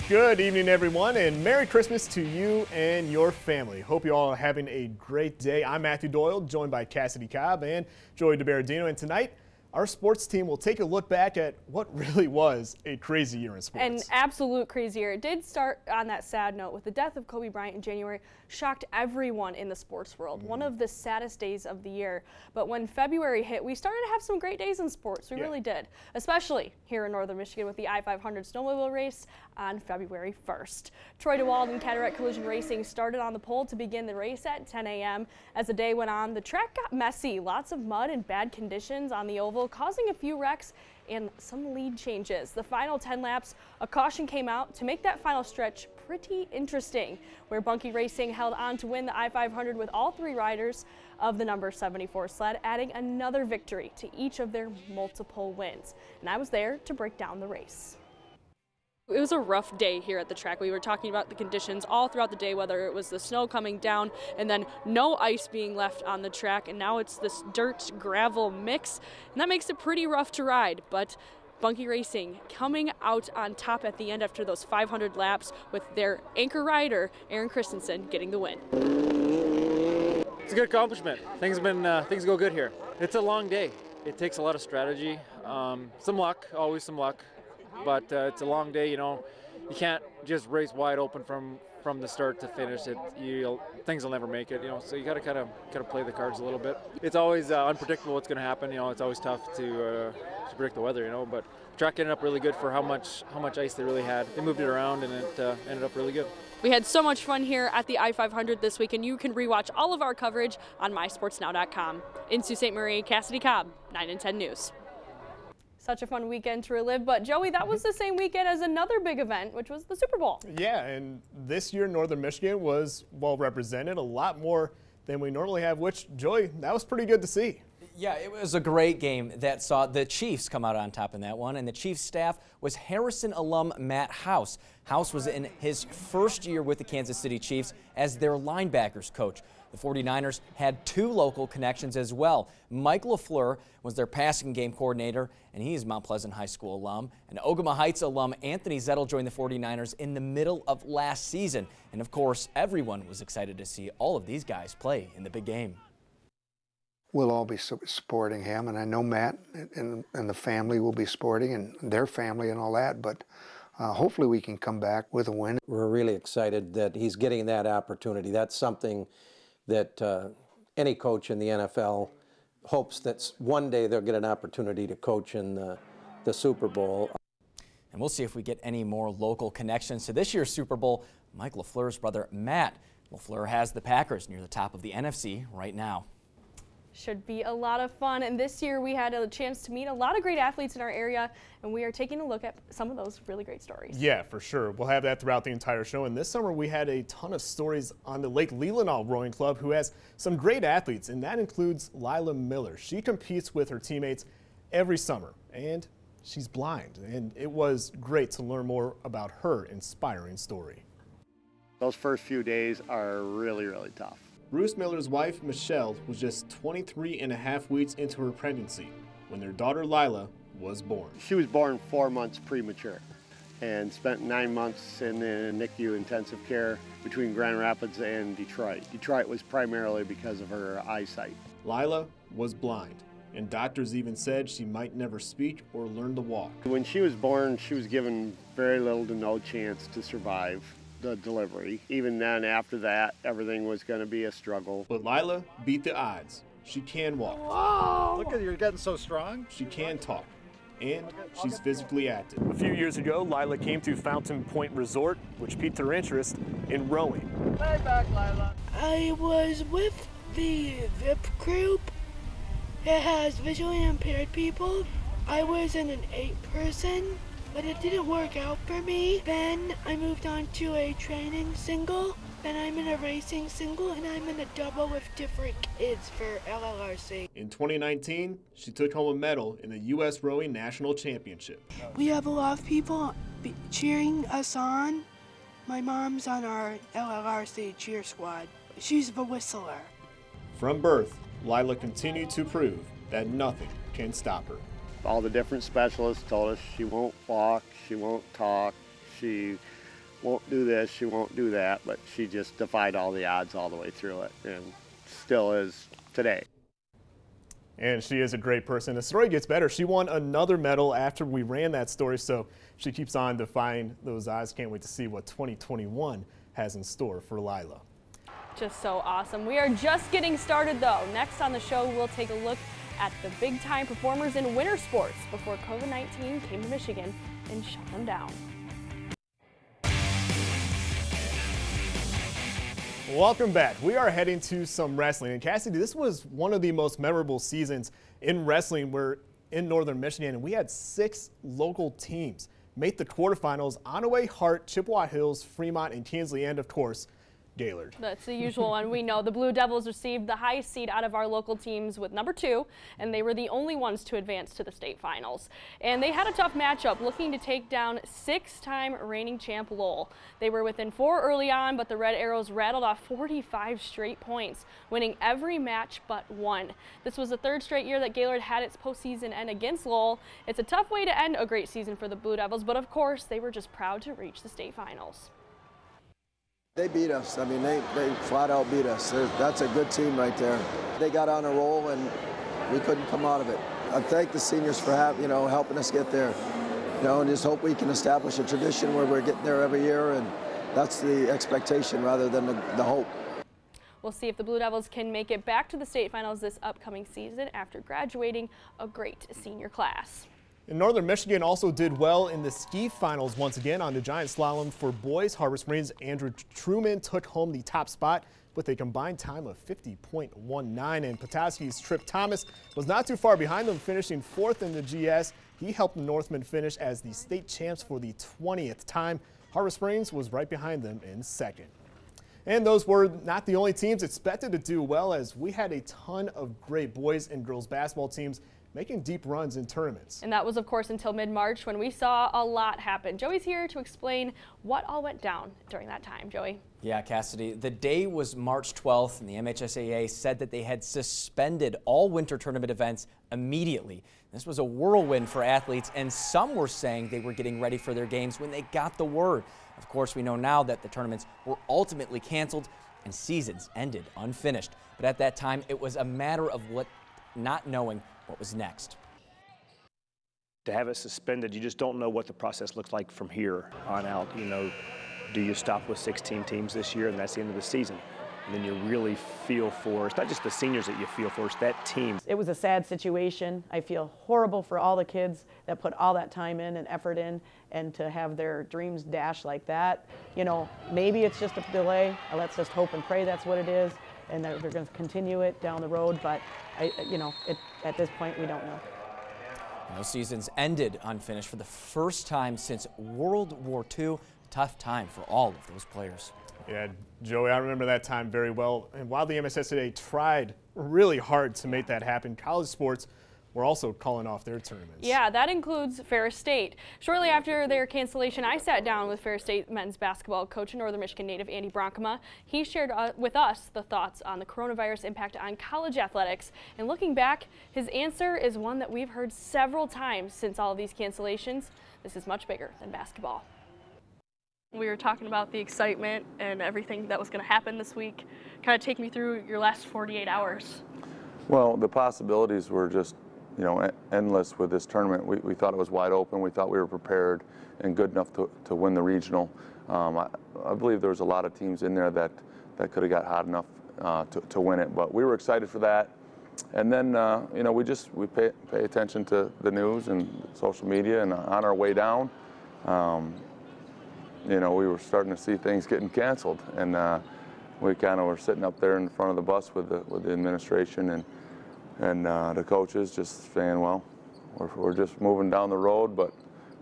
Good evening, everyone, and Merry Christmas to you and your family. Hope you all are having a great day. I'm Matthew Doyle, joined by Cassidy Cobb and Joey DiBerardino, and tonight our sports team will take a look back at what really was a crazy year in sports. An absolute crazy year. It did start on that sad note with the death of Kobe Bryant in January. Shocked everyone in the sports world. One of the saddest days of the year. But when February hit, we started to have some great days in sports. We really did. Especially here in Northern Michigan with the I-500 Snowmobile race on February 1st. Troy DeWald and Cataract Collision Racing started on the pole to begin the race at 10 a.m. As the day went on, the track got messy. Lots of mud and bad conditions on the oval, causing a few wrecks and some lead changes. The final 10 laps, a caution came out to make that final stretch pretty interesting, where Bunkie Racing held on to win the I-500 with all three riders of the number 74 sled, adding another victory to each of their multiple wins. And I was there to break down the race. It was a rough day here at the track. We were talking about the conditions all throughout the day, whether it was the snow coming down and then no ice being left on the track, and now it's this dirt gravel mix, and that makes it pretty rough to ride. But Bunkie Racing coming out on top at the end after those 500 laps with their anchor rider Aaron Christensen getting the win. It's a good accomplishment. Things go good here. It's a long day. It takes a lot of strategy, some luck, always some luck. But it's a long day, you know. You can't just race wide open from the start to finish. Things will never make it, you know. So you got to kind of play the cards a little bit. It's always unpredictable what's going to happen, you know. It's always tough to predict the weather, you know. But the track ended up really good for how much ice they really had. They moved it around, and it ended up really good. We had so much fun here at the I-500 this week, and you can rewatch all of our coverage on mysportsnow.com. In Sault Ste. Marie, Cassidy Cobb, 9 and 10 News. Such a fun weekend to relive, but Joey, that was the same weekend as another big event, which was the Super Bowl. Yeah, and this year Northern Michigan was well represented, a lot more than we normally have, which, Joey, that was pretty good to see. Yeah, it was a great game that saw the Chiefs come out on top in that one, and the Chiefs staff was Harrison alum Matt House. House was in his first year with the Kansas City Chiefs as their linebackers coach. The 49ers had two local connections as well. Mike LaFleur was their passing game coordinator, and he is Mount Pleasant High School alum. And Ogama Heights alum Anthony Zettel joined the 49ers in the middle of last season. And of course, everyone was excited to see all of these guys play in the big game. We'll all be supporting him, and I know Matt and the family will be supporting, and their family and all that, but hopefully we can come back with a win. We're really excited that he's getting that opportunity. That's something that any coach in the NFL hopes that one day they'll get an opportunity to coach in the Super Bowl. And we'll see if we get any more local connections to this year's Super Bowl. Mike LaFleur's brother Matt LaFleur has the Packers near the top of the NFC right now. Should be a lot of fun, and this year we had a chance to meet a lot of great athletes in our area, and we are taking a look at some of those really great stories. Yeah, for sure. We'll have that throughout the entire show, and this summer we had a ton of stories on the Lake Leelanau Rowing Club, who has some great athletes, and that includes Lila Miller. She competes with her teammates every summer, and she's blind, and it was great to learn more about her inspiring story. Those first few days are really, really tough. Bruce Miller's wife, Michelle, was just 23 and a half weeks into her pregnancy when their daughter, Lila, was born. She was born 4 months premature and spent 9 months in the NICU intensive care between Grand Rapids and Detroit. Detroit was primarily because of her eyesight. Lila was blind, and doctors even said she might never speak or learn to walk. When she was born, she was given very little to no chance to survive the delivery. Even then, after that, everything was going to be a struggle. But Lila beat the odds. She can walk. Whoa! Look at you, you're getting so strong. She can talk, and she's physically active. A few years ago, Lila came to Fountain Point Resort, which piqued her interest in rowing. Lay back, Lila. I was with the VIP group. It has visually impaired people. I was in an 8-person. But it didn't work out for me. Then I moved on to a training single. Then I'm in a racing single, and I'm in a double with different kids for LLRC. In 2019, she took home a medal in the U.S. Rowing National Championship. We have a lot of people cheering us on. My mom's on our LLRC cheer squad. She's the whistler. From birth, Lila continued to prove that nothing can stop her. All the different specialists told us she won't walk, she won't talk, she won't do this, she won't do that, but she just defied all the odds all the way through it, and still is today. And she is a great person. The story gets better. She won another medal after we ran that story, so she keeps on defying those odds. Can't wait to see what 2021 has in store for Lila. Just so awesome. We are just getting started, though. Next on the show, we'll take a look at the big-time performers in winter sports before COVID-19 came to Michigan and shut them down. Welcome back. We are heading to some wrestling. And Cassidy, this was one of the most memorable seasons in wrestling. We're in northern Michigan, and we had 6 local teams make the quarterfinals: Onaway, Hart, Chippewa Hills, Fremont, and Kinsley, and of course, Gaylord. That's the usual one. We know the Blue Devils received the highest seed out of our local teams with number 2, and they were the only ones to advance to the state finals. And they had a tough matchup, looking to take down 6-time reigning champ Lowell. They were within 4 early on, but the Red Arrows rattled off 45 straight points, winning every match but one. This was the 3rd straight year that Gaylord had its postseason end against Lowell. It's a tough way to end a great season for the Blue Devils, but of course, they were just proud to reach the state finals. They beat us. I mean, they flat out beat us. That's a good team right there. They got on a roll, and we couldn't come out of it. I thank the seniors for helping us get there. And just hope we can establish a tradition where we're getting there every year, and that's the expectation rather than the hope. We'll see if the Blue Devils can make it back to the state finals this upcoming season after graduating a great senior class. And Northern Michigan also did well in the ski finals once again. On the giant slalom for boys, Harbor Springs' Andrew Truman took home the top spot with a combined time of 50.19. And Petoskey's Trip Thomas was not too far behind them, finishing 4th in the GS. He helped the Northmen finish as the state champs for the 20th time. Harbor Springs was right behind them in 2nd. And those were not the only teams expected to do well, as we had a ton of great boys and girls basketball teams making deep runs in tournaments. And that was, of course, until mid-March when we saw a lot happen. Joey's here to explain what all went down during that time. Joey? Yeah, Cassidy, the day was March 12th, and the MHSAA said that they had suspended all winter tournament events immediately. This was a whirlwind for athletes, and some were saying they were getting ready for their games when they got the word. Of course, we know now that the tournaments were ultimately canceled and seasons ended unfinished. But at that time, it was a matter of not knowing what was next. To have it suspended, you just don't know what the process looks like from here on out. Do you stop with 16 teams this year and that's the end of the season? And then you really feel for, it's not just the seniors that you feel for, it's that team. It was a sad situation. I feel horrible for all the kids that put all that time in and effort in, and to have their dreams dashed like that. Maybe it's just a delay. Let's just hope and pray that's what it is, and they're going to continue it down the road, but at this point, we don't know. Those seasons ended unfinished for the first time since World War II. Tough time for all of those players. Yeah, Joey, I remember that time very well. And while the MSSAA tried really hard to make that happen, college sports were also calling off their tournaments. Yeah, that includes Ferris State. Shortly after their cancellation, I sat down with Ferris State men's basketball coach and Northern Michigan native Andy Bronkema. He shared with us the thoughts on the coronavirus impact on college athletics. And looking back, his answer is one that we've heard several times since all of these cancellations. This is much bigger than basketball. We were talking about the excitement and everything that was going to happen this week. Kind of take me through your last 48 hours. Well, the possibilities were just endless with this tournament. We thought it was wide open. We thought we were prepared and good enough to win the regional. I believe there was a lot of teams in there that could have got hot enough to win it, but we were excited for that. And then we pay attention to the news and social media, and on our way down, we were starting to see things getting canceled, and we kind of were sitting up there in front of the bus with the administration and the coaches, just saying, well, we're just moving down the road, but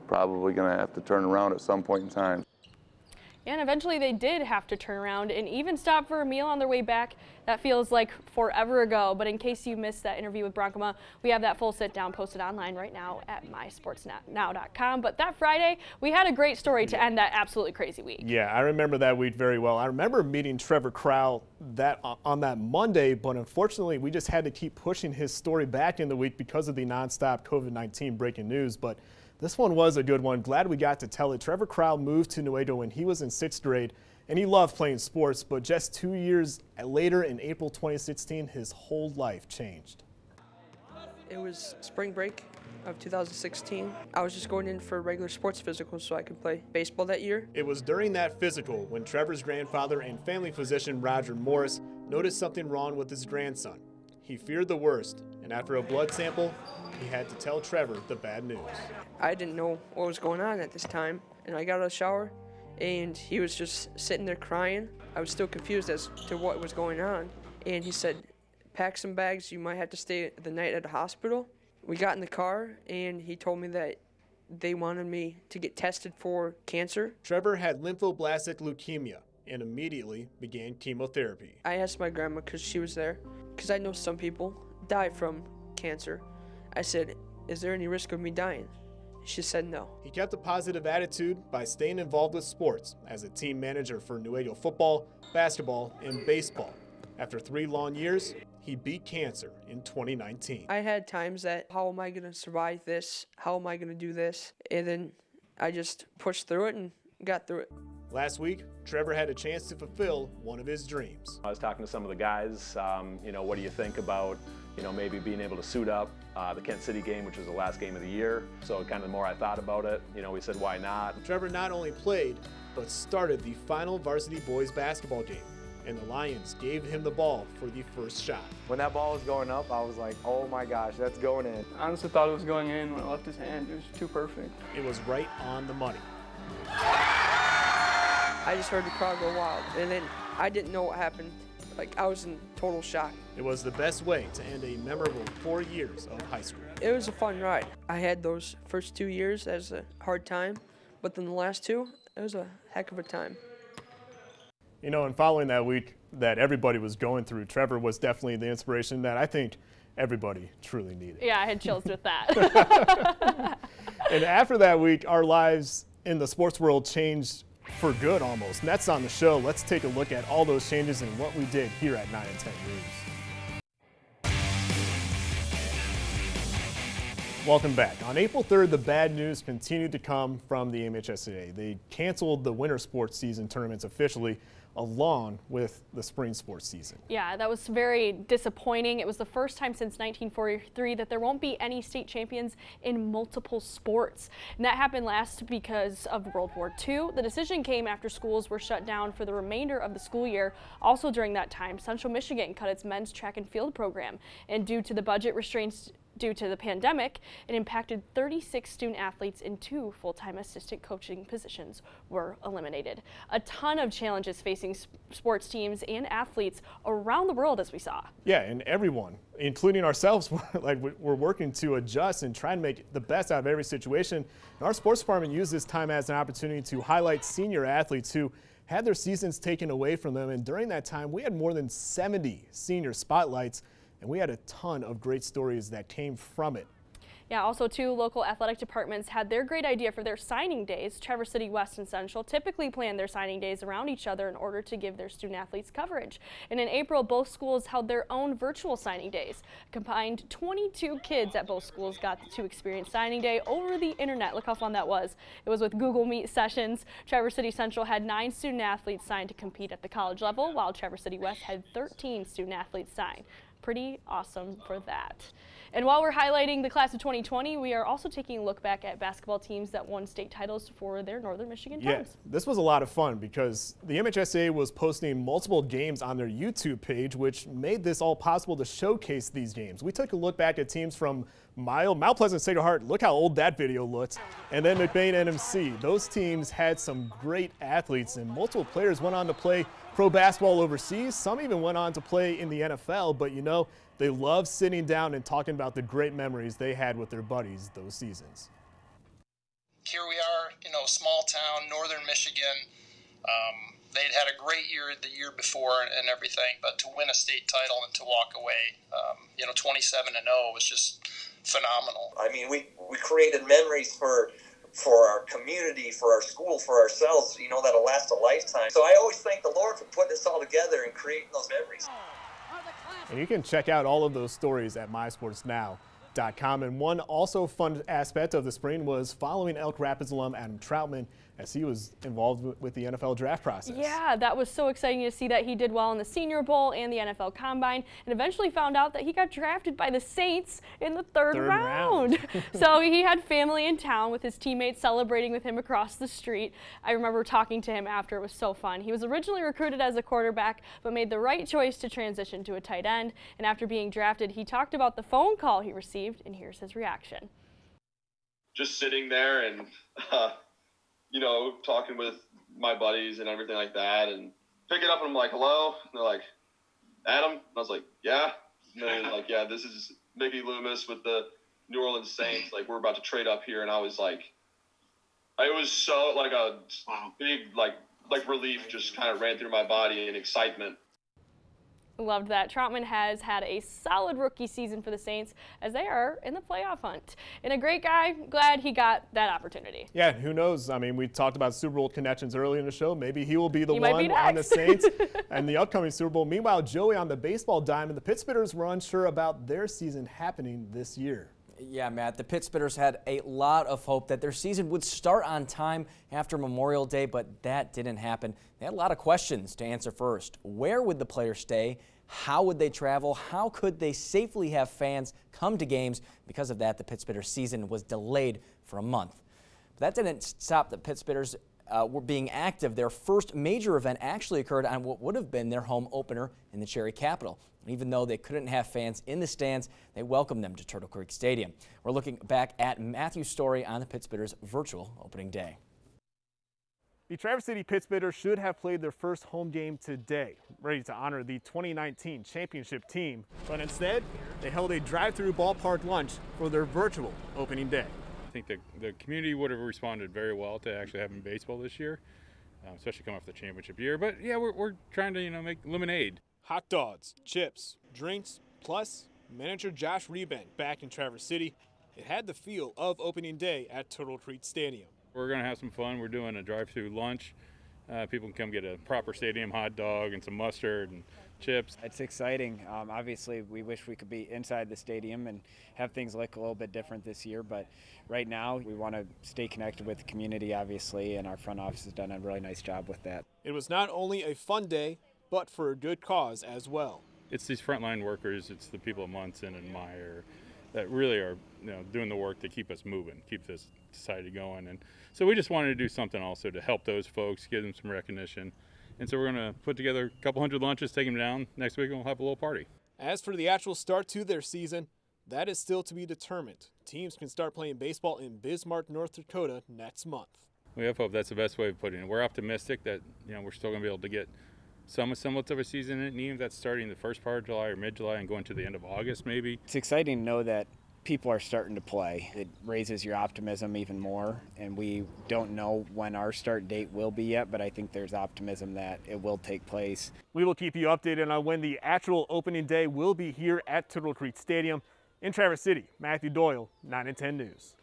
probably going to have to turn around at some point in time. Yeah, and eventually they did have to turn around and even stop for a meal on their way back. That feels like forever ago, but in case you missed that interview with Bronkema, we have that full sit-down posted online right now at mysportsnow.com. But that Friday, we had a great story to end that absolutely crazy week. Yeah, I remember that week very well. I remember meeting Trevor Crowell on that Monday, but unfortunately, we just had to keep pushing his story back in the week because of the nonstop COVID-19 breaking news. But This one was a good one. Glad we got to tell it. Trevor Crowell moved to Nuevo when he was in 6th grade, and he loved playing sports, but just 2 years later, in April 2016, his whole life changed. It was spring break of 2016. I was just going in for regular sports physicals so I could play baseball that year. It was during that physical when Trevor's grandfather and family physician Roger Morris noticed something wrong with his grandson. He feared the worst, and after a blood sample, he had to tell Trevor the bad news. I didn't know what was going on at this time, and I got out of the shower, and he was just sitting there crying. I was still confused as to what was going on, and he said, pack some bags, you might have to stay the night at the hospital. We got in the car, and he told me that they wanted me to get tested for cancer. Trevor had lymphoblastic leukemia and immediately began chemotherapy. I asked my grandma, because she was there, because I know some people die from cancer. I said, is there any risk of me dying? She said no. He kept a positive attitude by staying involved with sports as a team manager for Nuevo football, basketball, and baseball. After 3 long years, he beat cancer in 2019. I had times that, how am I going to survive this? How am I going to do this? And then I just pushed through it and got through it. Last week, Trevor had a chance to fulfill one of his dreams. I was talking to some of the guys, what do you think about, maybe being able to suit up the Kent City game, which was the last game of the year. So kind of the more I thought about it, we said, why not? Trevor not only played, but started the final varsity boys basketball game, and the Lions gave him the ball for the first shot. When that ball was going up, I was like, oh my gosh, that's going in. I honestly thought it was going in when I left his hand. It was too perfect. It was right on the money. I just heard the crowd go wild, and then I didn't know what happened. I was in total shock. It was the best way to end a memorable 4 years of high school. It was a fun ride. I had those first 2 years as a hard time, but then the last 2, it was a heck of a time. And following that week that everybody was going through, Trevor was definitely the inspiration that I think everybody truly needed. Yeah, I had chills with that. And after that week, our lives in the sports world changed for good almost. Next on the show, let's take a look at all those changes and what we did here at 9 and 10 News. Welcome back. On April 3rd, the bad news continued to come from the MHSAA. They canceled the winter sports season tournaments officially, along with the spring sports season. Yeah, that was very disappointing. It was the first time since 1943 that there won't be any state champions in multiple sports. And that happened last because of World War II. The decision came after schools were shut down for the remainder of the school year. Also during that time, Central Michigan cut its men's track and field program. And due to the budget restraints due to the pandemic, it impacted 36 student athletes, and 2 full-time assistant coaching positions were eliminated. A ton of challenges facing sports teams and athletes around the world, as we saw. Yeah, and everyone, including ourselves, we're working to adjust and try and make the best out of every situation. And our sports department used this time as an opportunity to highlight senior athletes who had their seasons taken away from them. And during that time, we had more than 70 senior spotlights, and we had a ton of great stories that came from it. Yeah, also 2 local athletic departments had their great idea for their signing days. Traverse City West and Central typically plan their signing days around each other in order to give their student athletes coverage. And in April, both schools held their own virtual signing days. A combined 22 kids at both schools got to experience signing day over the internet. Look how fun that was. It was with Google Meet sessions. Traverse City Central had 9 student athletes signed to compete at the college level, while Traverse City West had 13 student athletes signed. Pretty awesome for that. And while we're highlighting the class of 2020, we are also taking a look back at basketball teams that won state titles for their Northern Michigan towns. Yeah, this was a lot of fun because the MHSAA was posting multiple games on their YouTube page, which made this all possible to showcase these games. We took a look back at teams from Mount Pleasant, Sacred Heart. Look how old that video looked. And then McBain NMC. Those teams had some great athletes, and multiple players went on to play pro basketball overseas. Some even went on to play in the NFL, but they love sitting down and talking about the great memories they had with their buddies those seasons. Here we are, small town, Northern Michigan. They'd had a great year the year before and everything, but to win a state title and to walk away, 27-0 was just phenomenal. I mean, we created memories for our community, for our school, for ourselves, that'll last a lifetime. So I always thank the Lord for putting this all together and creating those memories. And you can check out all of those stories at MySports Now. SportsPartment.com. And one also fun aspect of the spring was following Elk Rapids alum Adam Troutman as he was involved with the NFL draft process. Yeah, that was so exciting to see that he did well in the Senior Bowl and the NFL Combine, and eventually found out that he got drafted by the Saints in the third round. So he had family in town with his teammates celebrating with him across the street. I remember talking to him after. It was so fun. He was originally recruited as a quarterback, but made the right choice to transition to a tight end. And after being drafted, he talked about the phone call he received, and here's his reaction. Just sitting there and you know, talking with my buddies and everything like that, and pick it up and I'm like, hello? And they're like, Adam? And I was like, yeah. And they're like, yeah, this is Mickey Loomis with the New Orleans Saints. Like, we're about to trade up here. And I was like, it was so like a big, like relief just kind of ran through my body and excitement. Loved that. Troutman has had a solid rookie season for the Saints as they are in the playoff hunt. And a great guy, glad he got that opportunity. Yeah, who knows? I mean, we talked about Super Bowl connections early in the show. Maybe he will be the one on the Saints and the upcoming Super Bowl. Meanwhile, Joey on the baseball diamond, the Pittsburghers were unsure about their season happening this year. Yeah, Matt, the Pittsburghers had a lot of hope that their season would start on time after Memorial Day, but that didn't happen. They had a lot of questions to answer first. Where would the players stay? How would they travel? How could they safely have fans come to games? Because of that, the Pittsburghers season was delayed for a month. But that didn't stop the Pittsburghers were being active. Their first major event actually occurred on what would have been their home opener in the Cherry Capitol. Even though they couldn't have fans in the stands, they welcomed them to Turtle Creek Stadium. We're looking back at Matthew's story on the Pittsburghers' virtual opening day. The Traverse City Pittsburghers should have played their first home game today, ready to honor the 2019 championship team. But instead, they held a drive-through ballpark lunch for their virtual opening day. I think the community would have responded very well to actually having baseball this year, especially coming off the championship year. But yeah, we're trying to make lemonade. Hot dogs, chips, drinks, plus manager Josh Rebent back in Traverse City. It had the feel of opening day at Turtle Creek Stadium. We're going to have some fun. We're doing a drive-through lunch. People can come get a proper stadium hot dog and some mustard and chips. It's exciting. Obviously, we wish we could be inside the stadium and have things look a little bit different this year, but right now we want to stay connected with the community, obviously, and our front office has done a really nice job with that. It was not only a fun day, but for a good cause as well. It's these frontline workers, it's the people at Munson and Meyer that really are doing the work to keep us moving, keep this society going. And so we just wanted to do something also to help those folks, give them some recognition. And so we're going to put together a couple hundred lunches, take them down next week, and we'll have a little party. As for the actual start to their season, that is still to be determined. Teams can start playing baseball in Bismarck, North Dakota next month. We have hope. That's the best way of putting it. We're optimistic that we're still going to be able to get some semblance of a season in, even if that's starting the first part of July or mid-July and going to the end of August maybe. It's exciting to know that people are starting to play. It raises your optimism even more, and we don't know when our start date will be yet, but I think there's optimism that it will take place. We will keep you updated on when the actual opening day will be here at Turtle Creek Stadium. In Traverse City, Matthew Doyle, 9 and 10 News.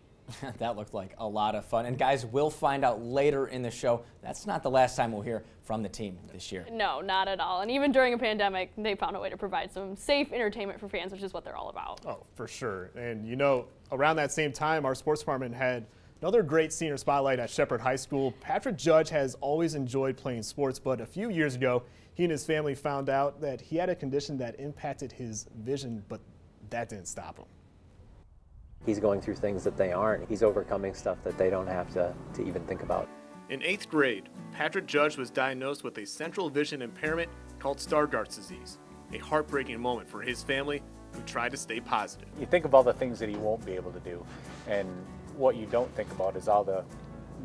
That looked like a lot of fun. And guys, we'll find out later in the show. That's not the last time we'll hear from the team this year. No, not at all. And even during a pandemic, they found a way to provide some safe entertainment for fans, which is what they're all about. Oh, for sure. And around that same time, our sports department had another great senior spotlight at Shepherd High School. Patrick Judge has always enjoyed playing sports, but a few years ago, he and his family found out that he had a condition that impacted his vision, but that didn't stop him. He's going through things that they aren't. He's overcoming stuff that they don't have to even think about. In 8th grade, Patrick Judge was diagnosed with a central vision impairment called Stargardt's disease, a heartbreaking moment for his family who tried to stay positive. You think of all the things that he won't be able to do, and what you don't think about is all the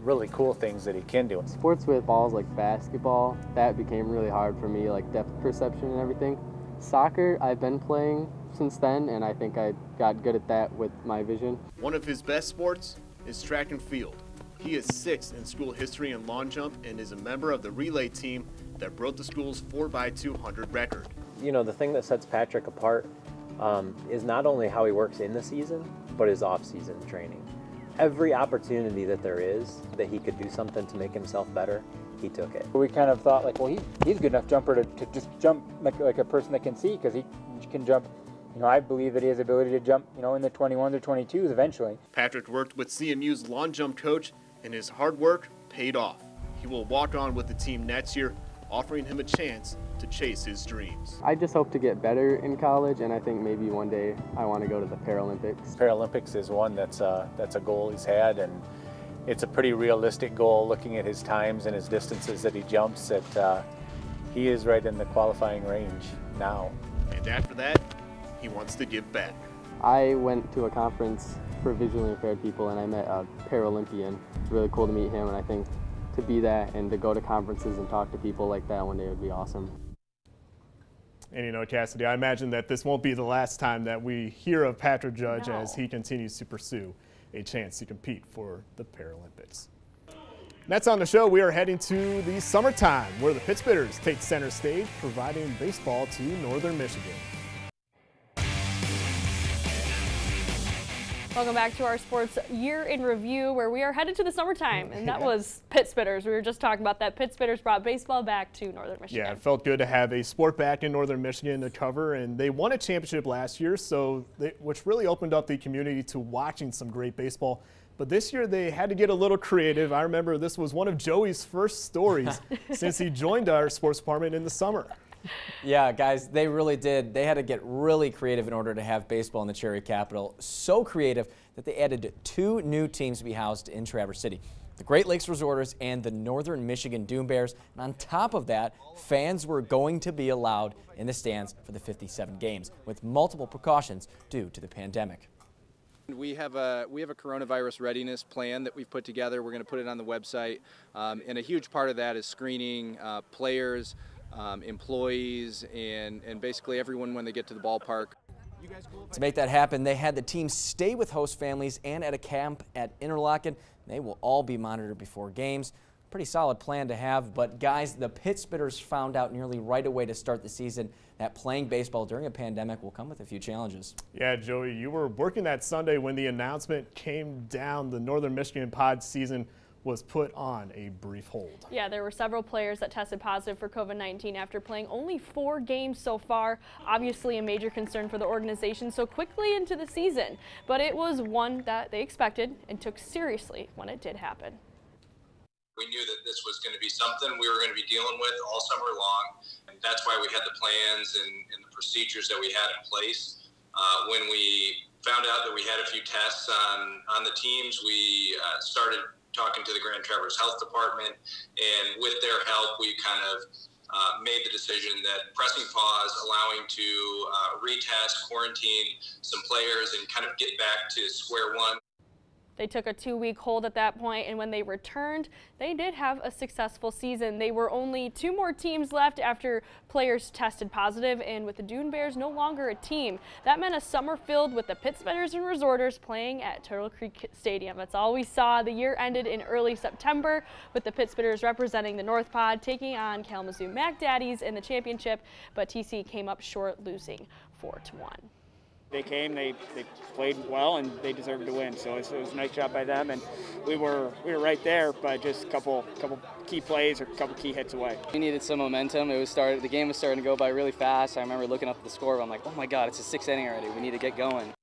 really cool things that he can do. Sports with balls like basketball, that became really hard for me, like depth perception and everything. Soccer, I've been playing since then, and I think I got good at that with my vision. One of his best sports is track and field. He is 6th in school history and long jump and is a member of the relay team that broke the school's 4x200 record. The thing that sets Patrick apart is not only how he works in the season, but his off-season training. Every opportunity that there is that he could do something to make himself better, he took it. We kind of thought he's a good enough jumper to just jump like a person that can see, because he can jump I believe that he has the ability to jump, in the 21s or 22s eventually. Patrick worked with CMU's long jump coach, and his hard work paid off. He will walk on with the team next year, offering him a chance to chase his dreams. I just hope to get better in college, and I think maybe one day I want to go to the Paralympics. Paralympics is one that's a goal he's had, and it's a pretty realistic goal looking at his times and his distances that he jumps. That he is right in the qualifying range now. And after that, he wants to give back. I went to a conference for visually impaired people, and I met a Paralympian. It's really cool to meet him, and I think to be that and to go to conferences and talk to people like that one day would be awesome. And Cassidy, I imagine that this won't be the last time that we hear of Patrick Judge as he continues to pursue a chance to compete for the Paralympics. Next on the show, we are heading to the summertime, where the Pittsburghers take center stage, providing baseball to Northern Michigan. Welcome back to our sports year in review, where we are headed to the summertime, and that was Pittsburghers. We were just talking about that. Pittsburghers brought baseball back to Northern Michigan. Yeah, it felt good to have a sport back in Northern Michigan to cover, and they won a championship last year, which really opened up the community to watching some great baseball. But this year they had to get a little creative. I remember this was one of Joey's first stories since he joined our sports department in the summer. Yeah, guys, they really did. They had to get really creative in order to have baseball in the Cherry Capital. So creative that they added 2 new teams to be housed in Traverse City. The Great Lakes Resorters and the Northern Michigan Doom Bears. And on top of that, fans were going to be allowed in the stands for the 57 games, with multiple precautions due to the pandemic. We have a coronavirus readiness plan that we've put together. We're going to put it on the website, and a huge part of that is screening players, employees, and basically everyone when they get to the ballpark. To make that happen, they had the team stay with host families and at a camp at Interlochen. They will all be monitored before games. Pretty solid plan to have, but guys, the Pittsburghers found out nearly right away to start the season that playing baseball during a pandemic will come with a few challenges. Yeah, Joey, you were working that Sunday when the announcement came down. The Northern Michigan Pod season was put on a brief hold. Yeah, there were several players that tested positive for COVID-19 after playing only 4 games so far. Obviously a major concern for the organization so quickly into the season, but it was one that they expected and took seriously when it did happen. We knew that this was going to be something we were going to be dealing with all summer long, and that's why we had the plans and the procedures that we had in place. When we found out that we had a few tests on the teams, we started talking to the Grand Traverse Health Department, and with their help, we kind of made the decision that pressing pause, allowing to retest, quarantine some players, and kind of get back to square one. They took a 2-week hold at that point, and when they returned, they did have a successful season. They were only 2 more teams left after players tested positive, and with the Doom Bears no longer a team, that meant a summer filled with the Pittsburghers and Resorters playing at Turtle Creek Stadium. That's all we saw. The year ended in early September, with the Pittsburghers representing the North Pod, taking on Kalamazoo Mac Daddies in the championship, but TC came up short, losing 4-1. They came, they played well, and they deserved to win. So it was a nice job by them, and we were right there, but just a couple key plays or a couple key hits away. We needed some momentum. The game was starting to go by really fast. I remember looking up at the score, I'm like, oh my God, it's a 6th inning already. We need to get going.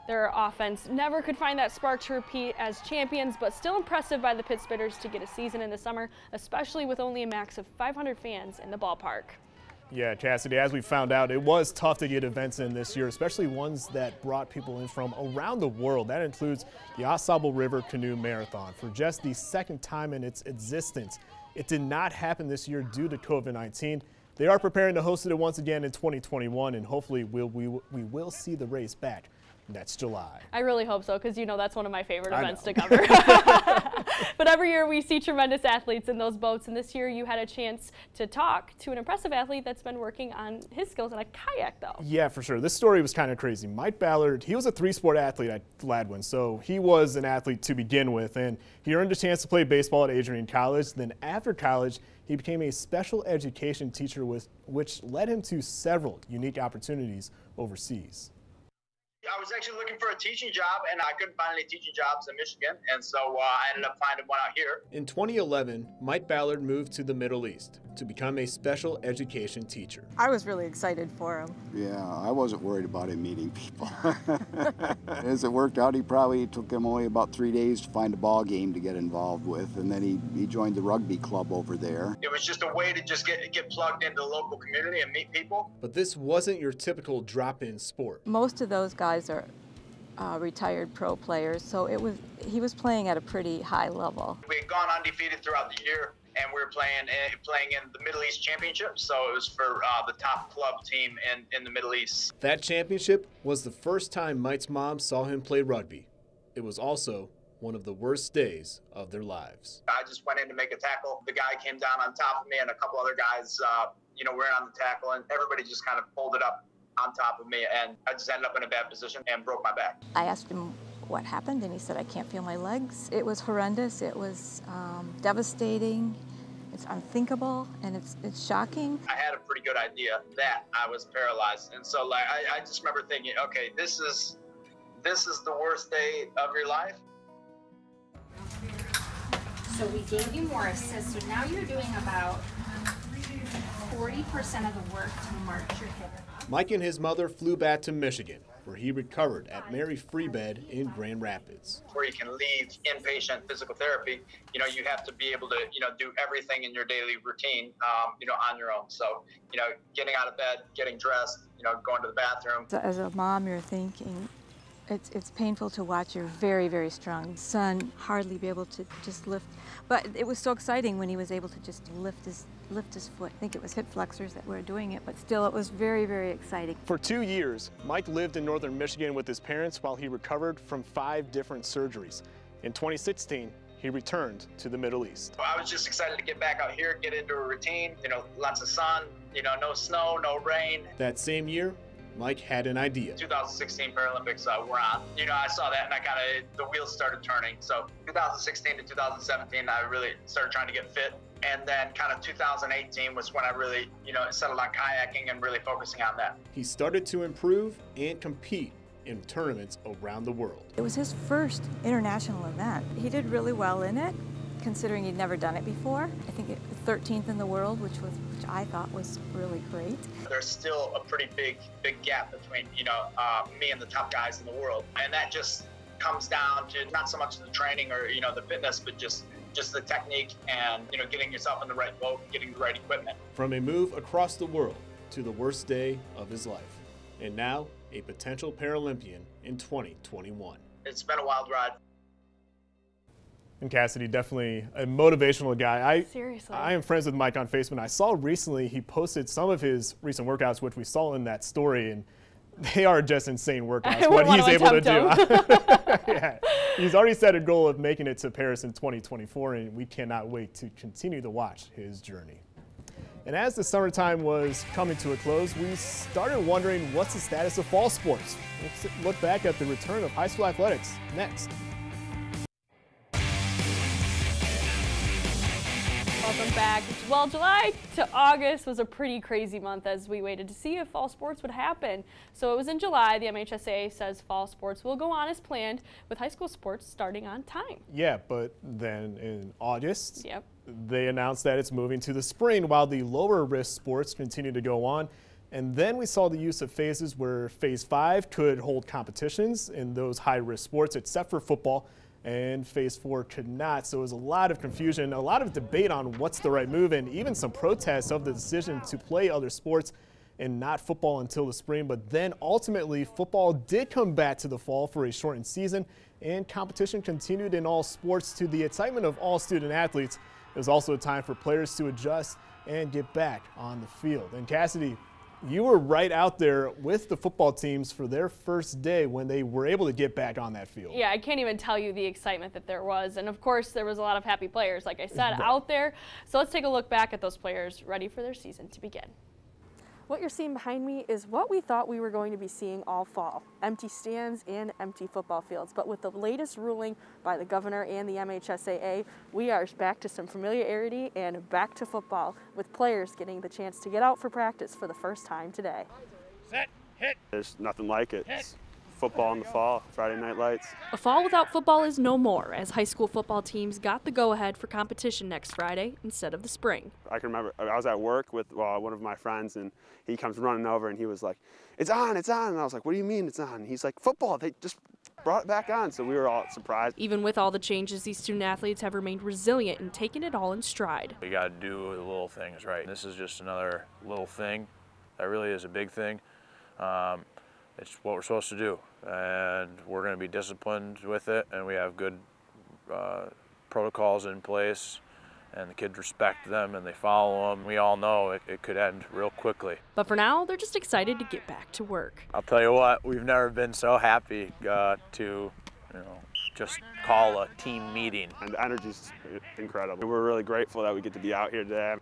Their offense never could find that spark to repeat as champions, but still impressive by the Pittsburghers to get a season in the summer, especially with only a max of 500 fans in the ballpark. Yeah, Cassidy, as we found out, it was tough to get events in this year, especially ones that brought people in from around the world. That includes the Osable River Canoe Marathon. For just the 2nd time in its existence, it did not happen this year due to COVID-19. They are preparing to host it once again in 2021, and hopefully we will see the race back next July. I really hope so, because that's one of my favorite events to cover. But every year we see tremendous athletes in those boats, and this year you had a chance to talk to an impressive athlete that's been working on his skills in a kayak, though. Yeah, for sure. This story was kind of crazy. Mike Ballard, he was a 3-sport athlete at Gladwin, so he was an athlete to begin with, and he earned a chance to play baseball at Adrian College. Then after college, he became a special education teacher, which led him to several unique opportunities overseas. I was actually looking for a teaching job, and I couldn't find any teaching jobs in Michigan, and so I ended up finding one out here. In 2011, Mike Ballard moved to the Middle East to become a special education teacher. I was really excited for him. Yeah, I wasn't worried about him meeting people. As it worked out, it took him only about 3 days to find a ball game to get involved with, and then he joined the rugby club over there. It was just a way to just get plugged into the local community and meet people. But this wasn't your typical drop-in sport. Most of those guys are retired pro players, so he was playing at a pretty high level. We had gone undefeated throughout the year, and we were playing in the Middle East Championship, so it was for the top club team in the Middle East. That championship was the first time Mike's mom saw him play rugby. It was also one of the worst days of their lives. I just went in to make a tackle. The guy came down on top of me, and a couple other guys, were in on the tackle, and everybody just kind of folded up on top of me, and I just ended up in a bad position and broke my back. I asked him what happened, and he said, I can't feel my legs. It was horrendous. It was devastating. It's unthinkable, and it's shocking. I had a pretty good idea that I was paralyzed, and so I just remember thinking, okay, this is the worst day of your life. So we gave you more assists, so now you're doing about 40% of the work to march your hip up. Mike and his mother flew back to Michigan, where he recovered at Mary Free Bed in Grand Rapids. Where you can leave inpatient physical therapy, you have to be able to, do everything in your daily routine, on your own. So, getting out of bed, getting dressed, going to the bathroom. As a mom, you're thinking, it's painful to watch your very, very strong son hardly be able to just lift. But it was so exciting when he was able to just lift his foot. I think it was hip flexors that were doing it, but still it was very, very exciting. For 2 years, Mike lived in northern Michigan with his parents while he recovered from 5 different surgeries. In 2016, he returned to the Middle East. I was just excited to get back out here, get into a routine, lots of sun, no snow, no rain. That same year, Mike had an idea. 2016 Paralympics were on. I saw that and the wheels started turning. So 2016 to 2017, I really started trying to get fit. And then kind of 2018 was when I really, settled on kayaking and really focusing on that. He started to improve and compete in tournaments around the world. It was his first international event. He did really well in it, considering he'd never done it before. I think 13th in the world, which I thought was really great. There's still a pretty big gap between, me and the top guys in the world. And that just comes down to not so much the training or, the fitness, but just the technique and, getting yourself in the right boat, getting the right equipment. From a move across the world to the worst day of his life. And now, a potential Paralympian in 2021. It's been a wild ride. And Cassidy, definitely a motivational guy. Seriously. I am friends with Mike on Facebook. I saw recently he posted some of his recent workouts, which we saw in that story, and they are just insane workouts, what he's able to do. Yeah. He's already set a goal of making it to Paris in 2024, and we cannot wait to continue to watch his journey. And as the summertime was coming to a close, we started wondering what's the status of fall sports. Let's look back at the return of high school athletics next. Welcome back. Well, July to August was a pretty crazy month as we waited to see if fall sports would happen. So it was in July. The MHSAA says fall sports will go on as planned, with high school sports starting on time. Yeah, but then in August, they announced that it's moving to the spring while the lower risk sports continue to go on. And then we saw the use of phases where phase 5 could hold competitions in those high risk sports, except for football. And phase 4 could not. So it was a lot of confusion, a lot of debate on what's the right move, and even some protests of the decision to play other sports and not football until the spring. But then ultimately football did come back to the fall for a shortened season, and competition continued in all sports to the excitement of all student athletes. It was also a time for players to adjust and get back on the field. And Cassidy, you were right out there with the football teams for their first day when they were able to get back on that field. Yeah, I can't even tell you the excitement that there was. And of course, there was a lot of happy players, like I said, out there. So let's take a look back at those players ready for their season to begin. What you're seeing behind me is what we thought we were going to be seeing all fall, empty stands and empty football fields. But with the latest ruling by the governor and the MHSAA, we are back to some familiarity and back to football, with players getting the chance to get out for practice for the first time today. Set, hit. There's nothing like it. It's football in the fall, Friday night lights. A fall without football is no more, as high school football teams got the go-ahead for competition next Friday instead of the spring. I can remember I was at work with one of my friends, and he comes running over and he was like, it's on, it's on. And I was like, what do you mean it's on? He's like, football, they just brought it back on. So we were all surprised. Even with all the changes, these student athletes have remained resilient and taken it all in stride. We got to do the little things right. This is just another little thing that really is a big thing. It's what we're supposed to do, and we're going to be disciplined with it, and we have good protocols in place, and the kids respect them and they follow them. We all know it could end real quickly. But for now, they're just excited to get back to work. I'll tell you what, we've never been so happy to just call a team meeting. And the energy's incredible. We're really grateful that we get to be out here today.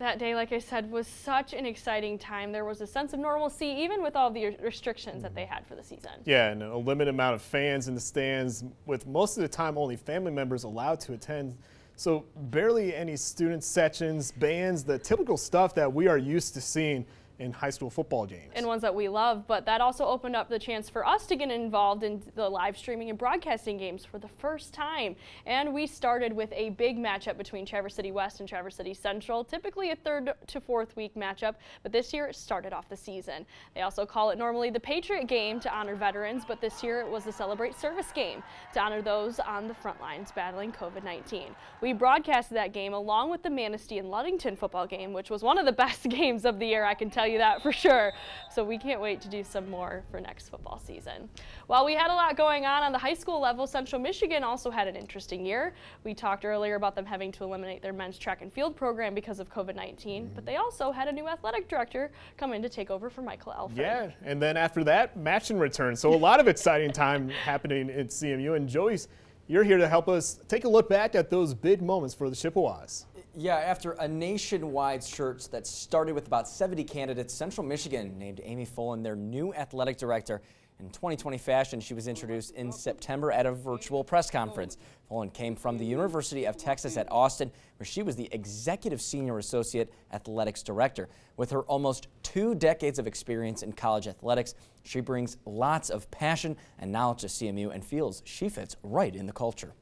That day, like I said, was such an exciting time. There was a sense of normalcy, even with all the restrictions that they had for the season. Yeah, and a limited amount of fans in the stands, with most of the time only family members allowed to attend. So barely any student sections, bands, the typical stuff that we are used to seeing in high school football games. And ones that we love, but that also opened up the chance for us to get involved in the live streaming and broadcasting games for the first time. And we started with a big matchup between Traverse City West and Traverse City Central, typically a 3rd to 4th week matchup, but this year it started off the season. They also call it normally the Patriot game to honor veterans, but this year it was the Celebrate Service game to honor those on the front lines battling COVID-19. We broadcasted that game along with the Manistee and Ludington football game, which was one of the best games of the year, I can tell you that for sure. So we can't wait to do some more for next football season. While we had a lot going on the high school level, Central Michigan also had an interesting year. We talked earlier about them having to eliminate their men's track and field program because of COVID-19, but they also had a new athletic director come in to take over for Michael Alford. Yeah, and then after that, Matching returned. So a lot of exciting time happening at CMU. And Joey's, you're here to help us take a look back at those big moments for the Chippewas. Yeah, after a nationwide search that started with about 70 candidates, Central Michigan named Amy Fullen their new athletic director. In 2020 fashion, she was introduced in September at a virtual press conference. Fullen came from the University of Texas at Austin, where she was the Executive Senior Associate Athletics Director. With her almost 2 decades of experience in college athletics, she brings lots of passion and knowledge to CMU and feels she fits right in the culture.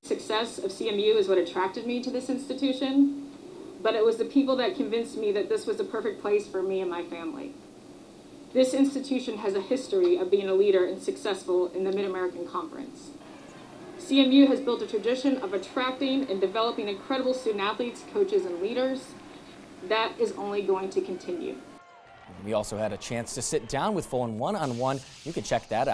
Success of CMU is what attracted me to this institution, but it was the people that convinced me that this was the perfect place for me and my family. This institution has a history of being a leader and successful in the Mid-American Conference. CMU has built a tradition of attracting and developing incredible student athletes, coaches, and leaders. That is only going to continue. We also had a chance to sit down with Fullen one-on-one. You can check that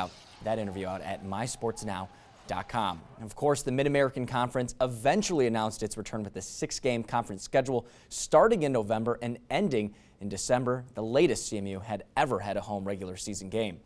interview out at mysportsnow.com. Of course, the Mid-American Conference eventually announced its return with a 6-game conference schedule starting in November and ending in December, the latest CMU had ever had a home regular season game.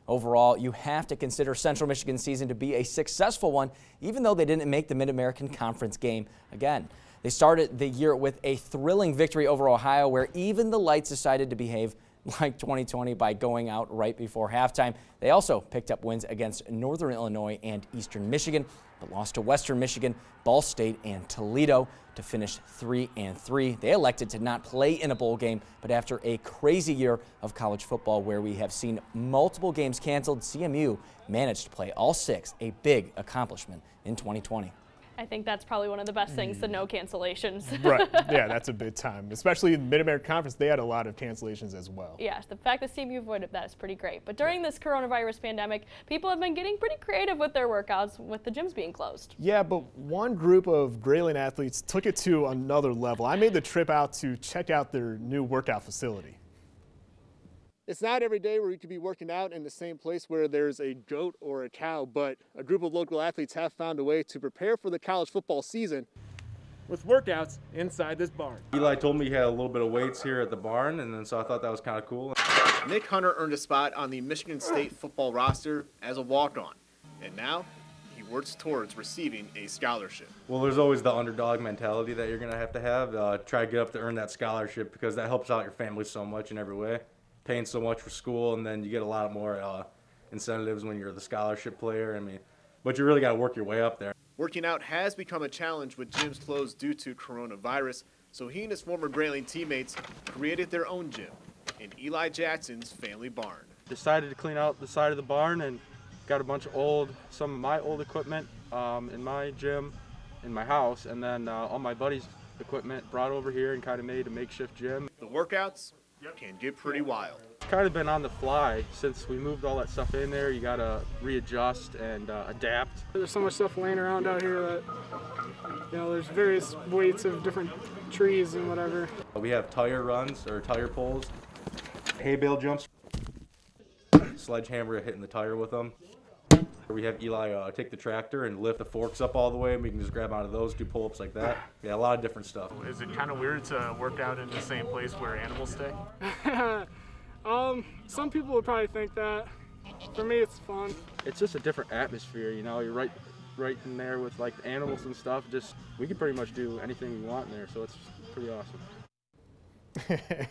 Overall, you have to consider Central Michigan's season to be a successful one, even though they didn't make the Mid-American Conference game again. They started the year with a thrilling victory over Ohio, where even the Lights decided to behave like 2020 by going out right before halftime. They also picked up wins against Northern Illinois and Eastern Michigan, but lost to Western Michigan, Ball State, and Toledo to finish 3-3. They elected to not play in a bowl game, but after a crazy year of college football where we have seen multiple games canceled, CMU managed to play all 6, a big accomplishment in 2020. I think that's probably one of the best things, the no cancellations. Right, yeah, that's a big time. Especially in the Mid-American Conference, they had a lot of cancellations as well. Yeah, the fact that CMU avoided that is pretty great. But during this coronavirus pandemic, people have been getting pretty creative with their workouts with the gyms being closed. Yeah, but one group of Grayling athletes took it to another level. I made the trip out to check out their new workout facility. It's not every day where you could be working out in the same place where there's a goat or a cow, but a group of local athletes have found a way to prepare for the college football season with workouts inside this barn. Eli told me he had a little bit of weights here at the barn, and then so I thought that was kind of cool. Nick Hunter earned a spot on the Michigan State football roster as a walk-on, and now he works towards receiving a scholarship. Well, there's always the underdog mentality that you're going to have. Try to get up to earn that scholarship because that helps out your family so much in every way. Paying so much for school, and then you get a lot more incentives when you're the scholarship player. But you really got to work your way up there. Working out has become a challenge with gyms closed due to coronavirus, so he and his former Grayling teammates created their own gym. in Eli Jackson's family barn. Decided to clean out the side of the barn and got a bunch of some of my old equipment in my gym, in my house, and then all my buddies' equipment brought over here and kind of made a makeshift gym. The workouts can get pretty wild. It's kind of been on the fly since we moved all that stuff in there. You gotta readjust and adapt. There's so much stuff laying around out here that, there's various weights of different trees and whatever. We have tire runs or tire pulls, hay bale jumps, sledgehammer hitting the tire with them. We have Eli take the tractor and lift the forks up all the way, and we can just grab onto those, do pull-ups like that. Yeah, a lot of different stuff. Is it kind of weird to work out in the same place where animals stay? Some people would probably think that. For me, it's fun. It's just a different atmosphere, you're right in there with like the animals and stuff. We can pretty much do anything we want in there, so it's pretty awesome.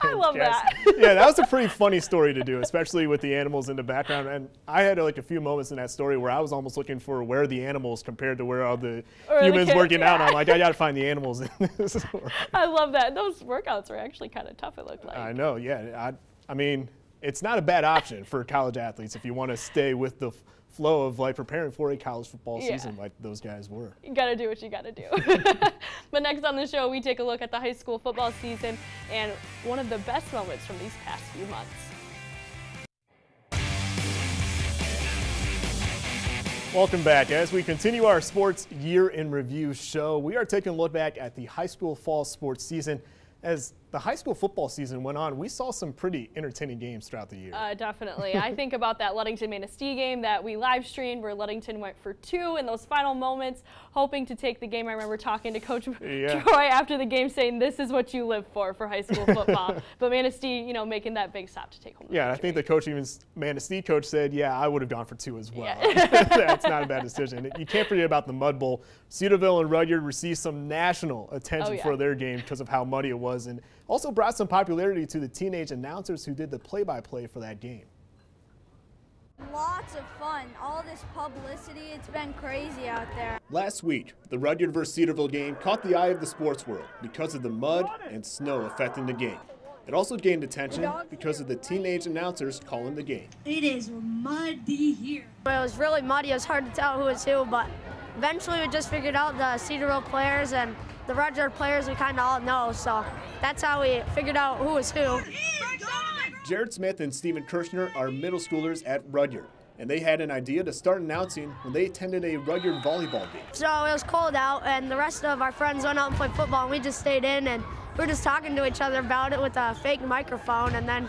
I love that. Yeah, that was a pretty funny story to do, especially with the animals in the background. And I had like a few moments in that story where I was almost looking for where are the animals compared to where all the humans working out. I'm like, I got to find the animals in this. I love that. Those workouts are actually kind of tough, it looked like. I know, yeah. I mean, it's not a bad option for college athletes if you want to stay with the flow of like preparing for a college football season like those guys were. You gotta do what you gotta do. But next on the show, we take a look at the high school football season and one of the best moments from these past few months. Welcome back. As we continue our sports year in review show, we are taking a look back at the high school fall sports season. As the high school football season went on, we saw some pretty entertaining games throughout the year. Definitely. I think about that Ludington-Manistee game that we live streamed where Ludington went for 2 in those final moments, hoping to take the game. I remember talking to Coach Troy after the game saying, this is what you live for high school football. But Manistee, making that big stop to take home. Yeah, I think the Manistee coach said, yeah, I would have gone for 2 as well. Yeah. That's not a bad decision. You can't forget about the Mud Bowl. Cedarville and Rudyard received some national attention for their game because of how muddy it was, and also brought some popularity to the teenage announcers who did the play-by-play for that game. Lots of fun. All this publicity, it's been crazy out there. Last week, the Rudyard vs. Cedarville game caught the eye of the sports world because of the mud and snow affecting the game. It also gained attention because of the teenage announcers calling the game. It is muddy here. It was really muddy. It was hard to tell who was who, but eventually we just figured out the Cedarville players and the Rudyard players we kind of all know, so that's how we figured out who was who. Jared Smith and Steven Kirshner are middle schoolers at Rudyard, and they had an idea to start announcing when they attended a Rudyard volleyball game. So it was cold out, and the rest of our friends went out and played football, and we just stayed in, and we were just talking to each other about it with a fake microphone, and then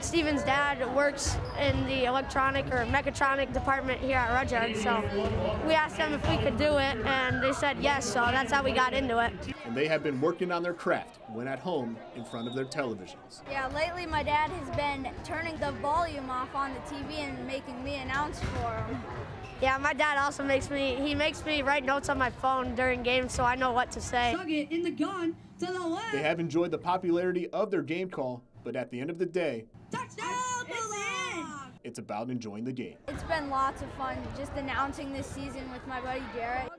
Steven's dad works in the electronic or mechatronic department here at Rudyard, so we asked them if we could do it, and they said yes, so that's how we got into it. And they have been working on their craft when at home in front of their televisions. Yeah, lately my dad has been turning the volume off on the TV and making me announce for him. Yeah, my dad also makes me write notes on my phone during games so I know what to say. Tug it in the gun to the left. They have enjoyed the popularity of their game call, but at the end of the day, it's about enjoying the game. It's been lots of fun just announcing this season with my buddy Jarrett.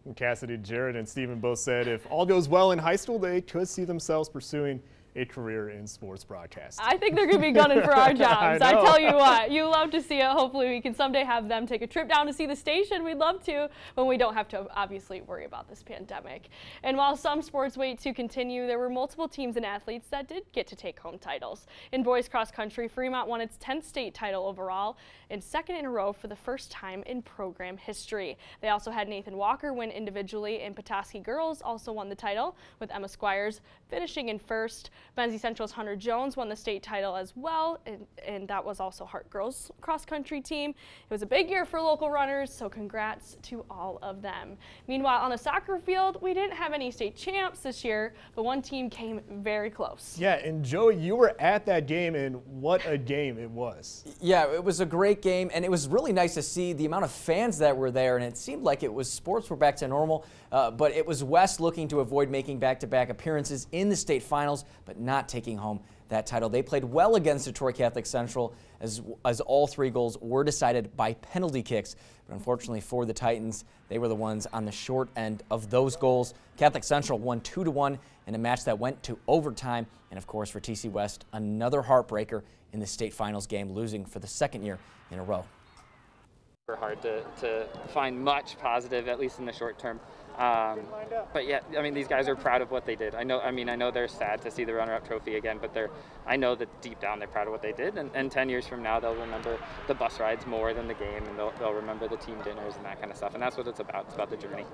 And Cassidy, Jared, and Steven both said if all goes well in high school, they could see themselves pursuing a career in sports broadcasting. I think they're going to be gunning for our jobs. I tell you what, you love to see it. Hopefully we can someday have them take a trip down to see the station. We'd love to, when we don't have to obviously worry about this pandemic. And while some sports wait to continue, there were multiple teams and athletes that did get to take home titles. In boys cross country, Fremont won its 10th state title overall and 2nd in a row for the first time in program history. They also had Nathan Walker win individually, and Petoskey girls also won the title, with Emma Squires finishing in 1st. Benzie Central's Hunter Jones won the state title as well, and that was also Hart girls cross country team. It was a big year for local runners, so congrats to all of them. Meanwhile, on the soccer field, we didn't have any state champs this year, but one team came very close. Yeah, and Joey, you were at that game, and what a game it was. Yeah, it was a great game, and it was really nice to see the amount of fans that were there, and it seemed like sports were back to normal, but it was West looking to avoid making back-to-back appearances in the state finals, but not taking home that title. They played well against Detroit Catholic Central as all 3 goals were decided by penalty kicks. But unfortunately for the Titans, they were the ones on the short end of those goals. Catholic Central won 2-1 in a match that went to overtime. And of course for TC West, another heartbreaker in the state finals game, losing for the 2nd year in a row. Hard to find much positive, at least in the short term. But yeah, I mean, these guys are proud of what they did. I know they're sad to see the runner-up trophy again, but I know that deep down they're proud of what they did. And 10 years from now, they'll remember the bus rides more than the game, and they'll remember the team dinners and that kind of stuff. And that's what it's about. It's about the journey.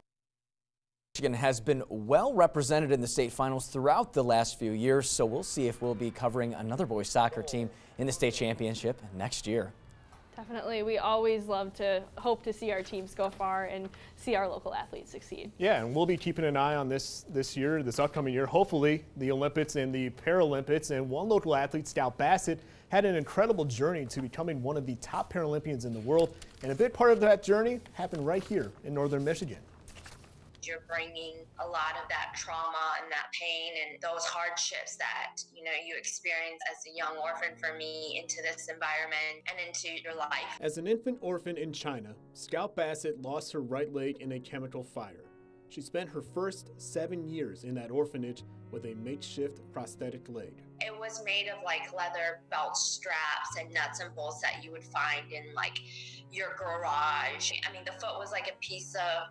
Michigan has been well represented in the state finals throughout the last few years, so we'll see if we'll be covering another boys soccer team in the state championship next year. Definitely. We always hope to see our teams go far and see our local athletes succeed. Yeah, and we'll be keeping an eye on this upcoming year, hopefully the Olympics and the Paralympics. And one local athlete, Scout Bassett, had an incredible journey to becoming one of the top Paralympians in the world. And a big part of that journey happened right here in northern Michigan. You're bringing a lot of that trauma and that pain and those hardships that, you experience as a young orphan for me into this environment and into your life. As an infant orphan in China, Scout Bassett lost her right leg in a chemical fire. She spent her first 7 years in that orphanage with a makeshift prosthetic leg. It was made of leather belt straps and nuts and bolts that you would find in your garage. I mean, the foot was like a piece of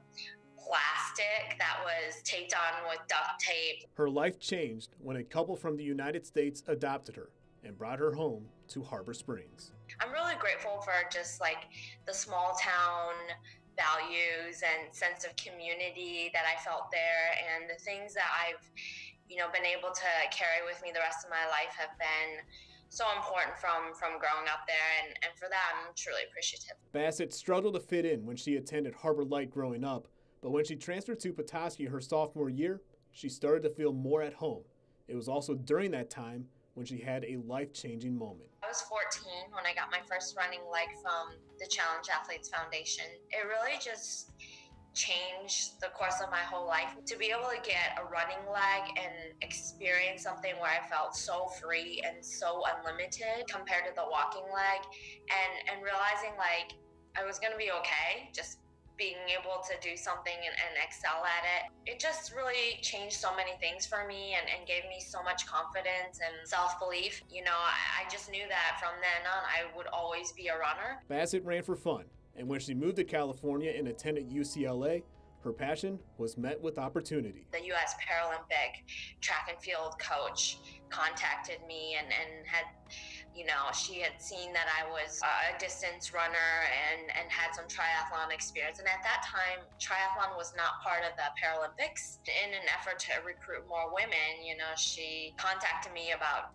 plastic that was taped on with duct tape. Her life changed when a couple from the United States adopted her and brought her home to Harbor Springs. I'm really grateful for just the small town values and sense of community that I felt there, and the things that I've been able to carry with me the rest of my life have been so important from growing up there, and for that I'm truly appreciative. Bassett struggled to fit in when she attended Harbor Light growing up, but when she transferred to Petoskey her sophomore year, she started to feel more at home. It was also during that time when she had a life-changing moment. I was 14 when I got my first running leg from the Challenge Athletes Foundation. It really just changed the course of my whole life. To be able to get a running leg and experience something where I felt so free and so unlimited compared to the walking leg, and realizing I was going to be okay, just being able to do something and excel at it. It just really changed so many things for me and gave me so much confidence and self-belief. I just knew that from then on I would always be a runner. Bassett ran for fun, and when she moved to California and attended UCLA, her passion was met with opportunity. The U.S. Paralympic track and field coach contacted me and had, she had seen that I was a distance runner and had some triathlon experience. And at that time, triathlon was not part of the Paralympics. In an effort to recruit more women, she contacted me about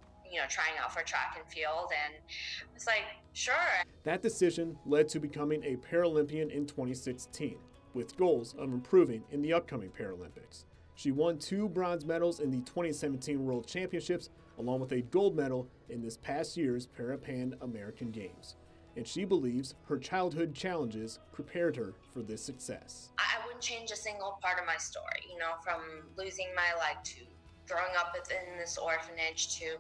trying out for track and field, and I was like, sure. That decision led to becoming a Paralympian in 2016, with goals of improving in the upcoming Paralympics. She won 2 bronze medals in the 2017 World Championships, along with a gold medal in this past year's Pan American Games. And she believes her childhood challenges prepared her for this success. I wouldn't change a single part of my story, from losing my leg to growing up within this orphanage to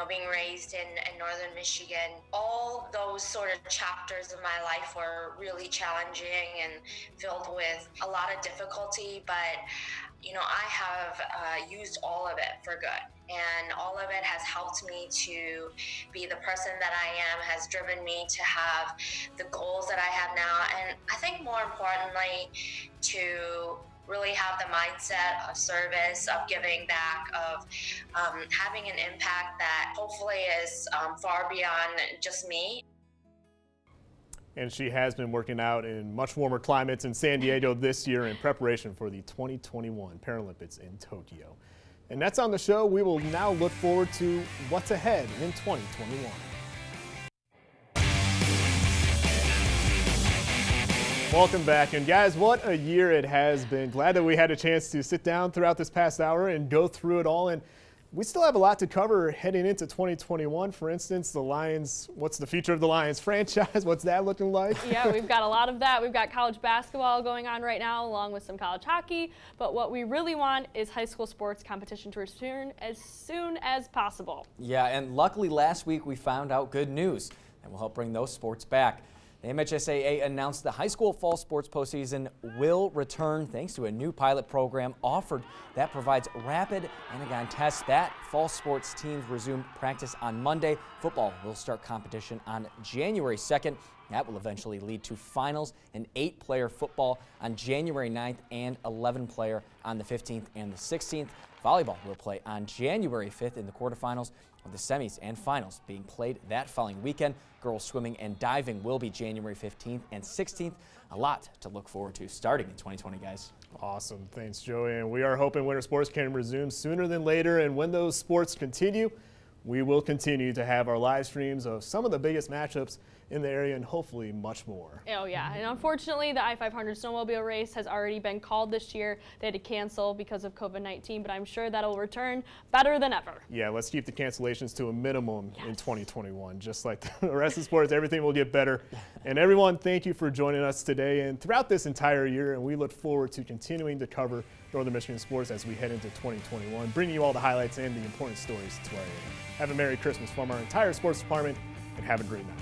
being raised in northern Michigan. All those sort of chapters of my life were really challenging and filled with a lot of difficulty, but I have used all of it for good, and all of it has helped me to be the person that I am, has driven me to have the goals that I have now, and I think more importantly to really have the mindset of service, of giving back, of having an impact that hopefully is far beyond just me. And she has been working out in much warmer climates in San Diego this year in preparation for the 2021 Paralympics in Tokyo. And that's on the show. We will now look forward to what's ahead in 2021. Welcome back, and guys, what a year it has been. Glad that we had a chance to sit down throughout this past hour and go through it all. And We still have a lot to cover heading into 2021. For instance, the Lions, what's the future of the Lions franchise? What's that looking like? Yeah, we've got a lot of that. We've got college basketball going on right now, along with some college hockey. But what we really want is high school sports competition to return as soon as possible. Yeah, and luckily last week we found out good news that will help bring those sports back. The MHSAA announced the high school fall sports postseason will return thanks to a new pilot program offered that provides rapid antigen tests. That fall sports teams resume practice on Monday. Football will start competition on January 2nd. That will eventually lead to finals and 8-player football on January 9th and 11-player on the 15th and the 16th. Volleyball will play on January 5th in the quarterfinals, with the semis and finals being played that following weekend. Girls swimming and diving will be January 15th and 16th. A lot to look forward to starting in 2020, guys. Awesome. Thanks, Joey. And we are hoping winter sports can resume sooner than later. And when those sports continue, we will continue to have our live streams of some of the biggest matchups in the area and hopefully much more. Oh yeah, and unfortunately the I-500 snowmobile race has already been called this year. They had to cancel because of COVID-19, but I'm sure that'll return better than ever. Yeah, let's keep the cancellations to a minimum in 2021. Just like the rest of sports, everything will get better. And everyone, thank you for joining us today and throughout this entire year, and we look forward to continuing to cover Northern Michigan sports as we head into 2021, bringing you all the highlights and the important stories to our area. Have a Merry Christmas from our entire sports department, and have a great night.